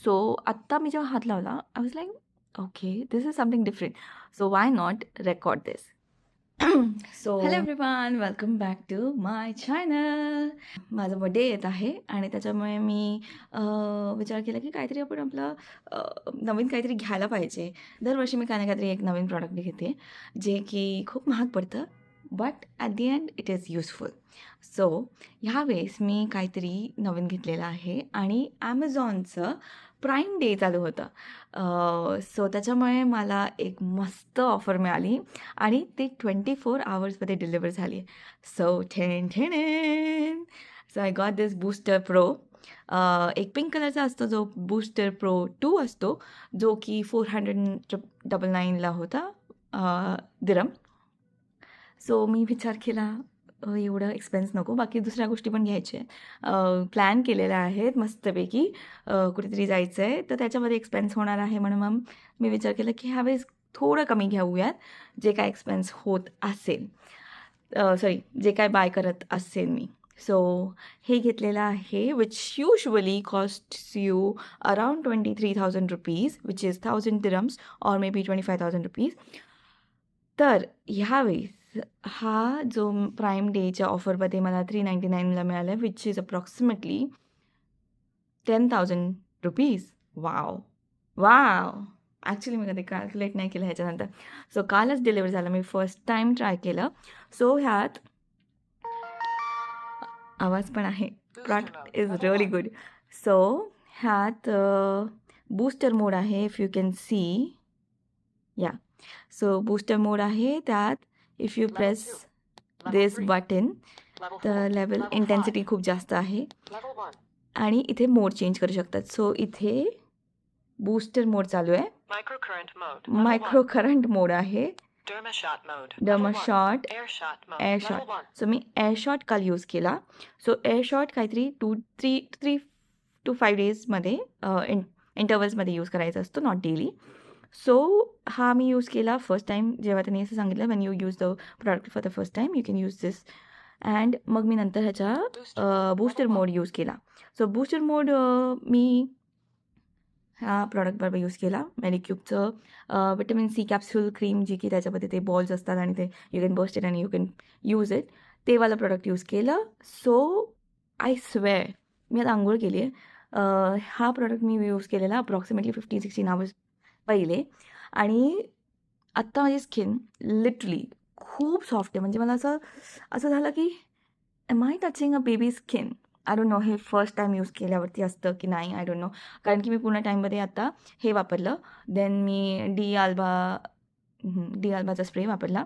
सो आत्ता मी जेव्हा हात लावला I was like okay this is something different, so why not record this. So hello everyone, welcome back to my channel. माझा birthday येत आहे आणि त्याच्यामुळे मी विचार केला की काहीतरी आपण आपलं नवीन काहीतरी घ्यायला पाहिजे. दरवर्षी मी काही ना काहीतरी एक नवीन प्रॉडक्ट घेते जे की खूप महाग पडतं but at the end it is useful. So ह्यावेळेस मी काहीतरी नवीन घेतलेलं आहे आणि ॲमेझॉनचं प्राईम डे चालू होतं. सो त्याच्यामुळे मला एक मस्त ऑफर मिळाली आणि ती 24 आवर्समध्ये डिलिव्हर झाली आहे. So so I got this booster pro. एक पिंक कलरचा असतो जो बूस्टर प्रो 2 असतो, जो की 499ला होता दिरम. सो मी विचार केला एवढं एक्सपेन्स नको, बाकी दुसऱ्या गोष्टी पण घ्यायच्या आहेत. प्लॅन केलेल्या आहेत मस्तपैकी, कुठेतरी जायचं आहे तर त्याच्यामध्ये एक्सपेन्स होणार आहे, म्हणून मग मी विचार केला की ह्यावेळेस थोडं कमी घेऊयात जे काय एक्सपेन्स होत असेल, सॉरी जे काय बाय करत असेल मी. सो हे घेतलेलं आहे which usually costs you around 23,000 rupees which is 1,000 dirhams or maybe 25,000 rupees. तर ह्यावेळेस हा जो प्राईम डेच्या ऑफरमध्ये मला 399ला मिळाला आहे which is approximately 10,000 rupees. Wow wow. Actually मी कधी कॅल्क्युलेट नाही केलं ह्याच्यानंतर. सो कालच डिलिव्हर झालं, मी फर्स्ट टाईम ट्राय केलं. सो ह्यात आवाज पण आहे. Product is really good. So ह्यात बूस्टर मोड आहे, if you can see. Yeah so booster mode आहे. त्यात if you press this button तर लेवल इंटेन्सिटी खूप जास्त आहे आणि इथे मोड चेंज करू शकतात. सो इथे बूस्टर मोड चालू आहे, मायक्रो करंट मोड आहे, डर्माशॉट, एअरशॉट. सो मी एअरशॉट काल यूज केला. सो एअरशॉट काहीतरी 3 to 5 डेजमध्ये इंटरवल्समध्ये यूज करायचा असतो, नॉट डेली. सो हा मी यूज केला फर्स्ट टाईम जेव्हा त्यांनी असं सांगितलं when you use the product for the first time you can use this. And मग मी नंतर ह्याच्या बूस्टर मोड यूज केला. सो बूस्टर मोड मी ह्या प्रॉडक्टबरोबर यूज केला. मेडिक्यूबचं विटॅमिन सी कॅप्सूल क्रीम, जी की त्याच्यामध्ये ते बॉल्स असतात आणि ते यू कॅन बस्ट इट आणि यू कॅन यूज इट, ते वाला प्रॉडक्ट यूज केलं. सो आय स्वेअर मी आता आंघोळ केली आहे. हा प्रॉडक्ट मी यूज केलेला अप्रॉक्सिमेटली 15-16 आवर्स पहिले आणि आत्ता माझी स्किन लिटरली खूप सॉफ्ट आहे. म्हणजे मला असं झालं की am I touching a baby skin. I don't know हे फर्स्ट टाईम यूज केल्यावरती असतं की नाही, आय डोंट नो. कारण की मी पूर्ण टाईममध्ये आता हे वापरलं, देन मी डी आल्बाचा स्प्रे वापरला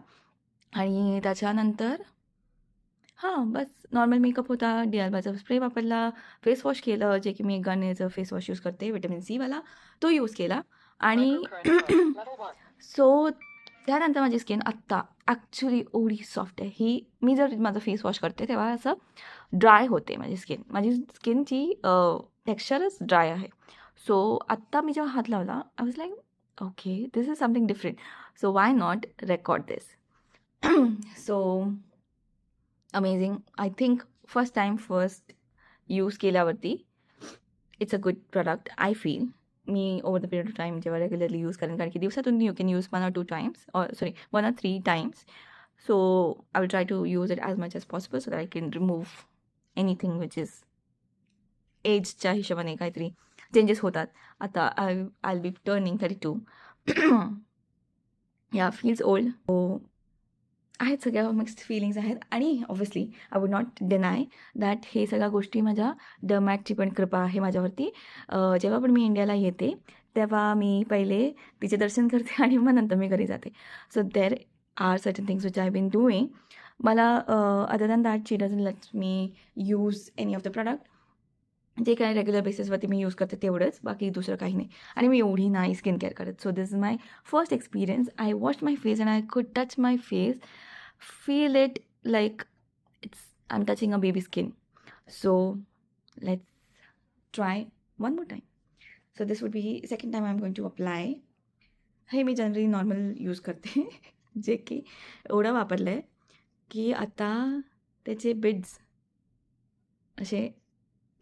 आणि त्याच्यानंतर बस नॉर्मल मेकअप होता. डी आल्बाचा स्प्रे वापरला, फेस वॉश केलं, जे की मी गार्नियरचं फेस वॉश यूज करते विटॅमिन सीवाला, तो यूज केला आणि सो त्यानंतर माझी स्किन आत्ता ॲक्च्युली एवढी सॉफ्ट आहे. ही मी जर माझं फेस वॉश करते तेव्हा असं ड्राय होते माझी स्किन. माझी स्किनची टेक्स्चरच ड्राय आहे. सो आत्ता मी जेव्हा हात लावला I was like okay this is something different, so why not record this. So amazing. I think first use केल्यावरती it's a good product I feel. मी over the period of time जेव्हा regularly use करेन, कारण की दिवसातून you can use 1 or 2 times sorry 1 or 3 times. So I will try to use it as much as possible so that I can remove anything which is एजच्या हिशोबाने काहीतरी changes होतात. आता आय B turning 32. या feels old. सो आहेत सगळ्या mixed feelings आहेत आणि obviously I would not deny that हे सगळ्या गोष्टी माझ्या डर्मॅटची पण कृपा आहे माझ्यावरती. जेव्हा पण मी इंडियाला येते तेव्हा मी पहिले तिचे दर्शन करते आणि मग नंतर मी घरी जाते. So there are certain things which I been doing. मला other than that she doesn't let me use any of the product. जे काही रेग्युलर बेसिसवरती मी यूज करते तेवढंच, बाकी दुसरं काही नाही. आणि मी एवढी नाही स्किन केअर करत. So this is my first experience. I wash my face and I could touch my face, feel it like I'm touching a baby skin. So let's try one more time. So this would be second time I'm going to apply. हे मी generally normal use करते जे की एवढं वापरलं आहे की आता त्याचे बिड्स असे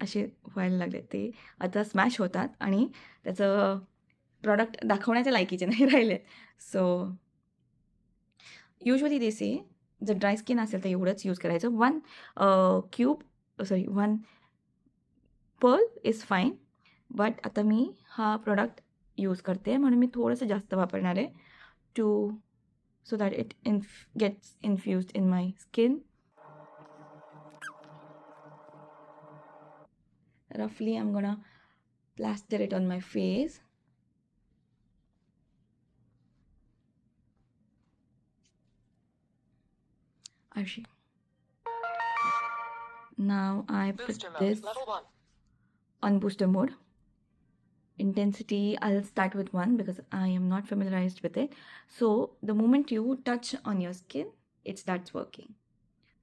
असे व्हायला लागले. ते आता स्मॅश होतात आणि त्याचं प्रॉडक्ट दाखवण्याच्या लायकीचे नाही राहिले. सो युजुअली दे से जर ड्राय स्किन असेल तर एवढंच यूज करायचं. 1 पर्ल इज फाईन. बट आता मी हा प्रॉडक्ट यूज करते म्हणून मी थोडंसं जास्त वापरणार आहे to so that it gets infused in my skin. Roughly, I'm gonna plaster it on my face. Arshi. Now I put this on booster mode. Intensity, I'll start with 1 because I am not familiarized with it. So the moment you touch on your skin, it starts working.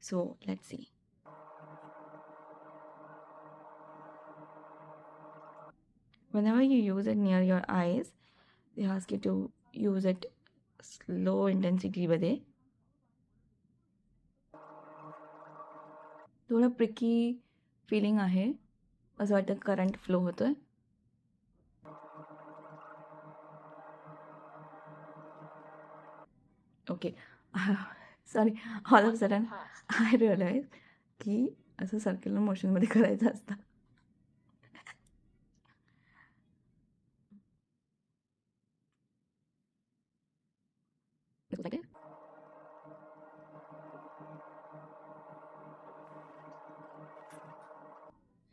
So let's see. Whenever you use it near your eyes, they ask you to use it slow intensity मध्ये. थोडं प्रिकी feeling आहे. असं वाटतं current flow होतोय. Okay. Sorry, all of sudden I realise की असं circular मोशनमध्ये करायचं असतं.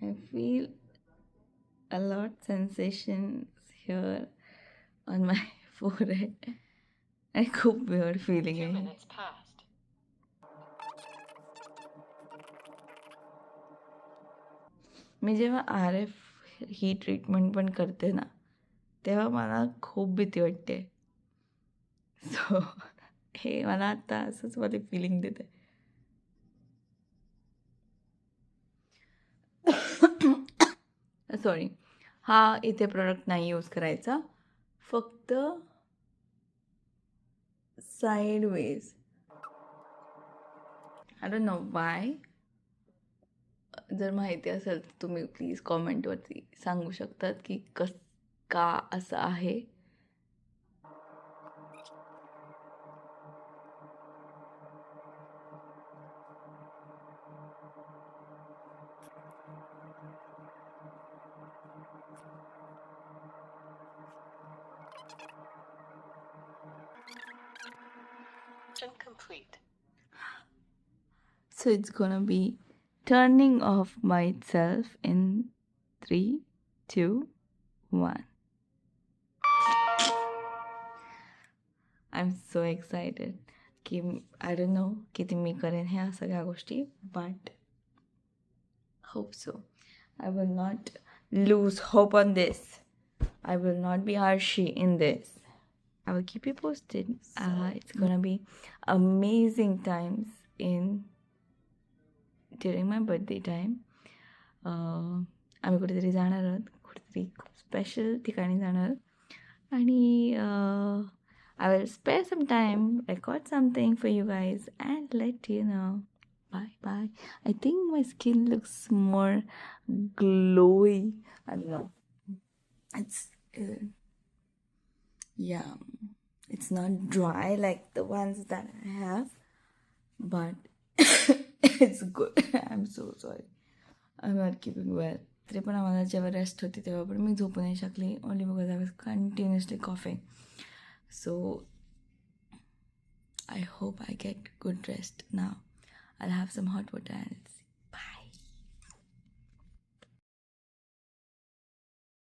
I feel a lot sensations here on my forehead. आणि खूप weird feeling आहे. मी जेव्हा RF ही ट्रीटमेंट पण करते ना, तेव्हा मला खूप भीती वाटते. सो हे मला आता असंच मला फीलिंग देते. सॉरी, हा इथे प्रोडक्ट नाही यूज करायचा. फक्त साईडवेज. आय डोंट नो वाय. जर माहिती असेल तर तुम्ही प्लीज कॉमेंटवरती सांगू शकतात की का असं आहे. Complete. So it's gonna be turning off by itself in 3, 2, 1. I'm so excited की I don't know किती मी करेन ह्या सगळ्या गोष्टी, but hope so. I will not lose hope on this. I will not be Arshi in this. I will keep you posted. It's gonna be amazing times during my birthday time. आम्ही कुठेतरी जाणार आहोत, कुठेतरी खूप special ठिकाणी जाणार आणि I will spare some time, record something for you guys and let you know. Bye. I think my skin looks more glowy. I don't know. It's yeah, it's not dry like the ones that I have, but it's good. I'm so sorry. I'm not keeping well. तरी पण आम्हाला जेव्हा rest होती तेव्हा पण मी झोपू नाही शकली, only because I was continuously coughing. So I hope I get good rest now. I'll have some hot water and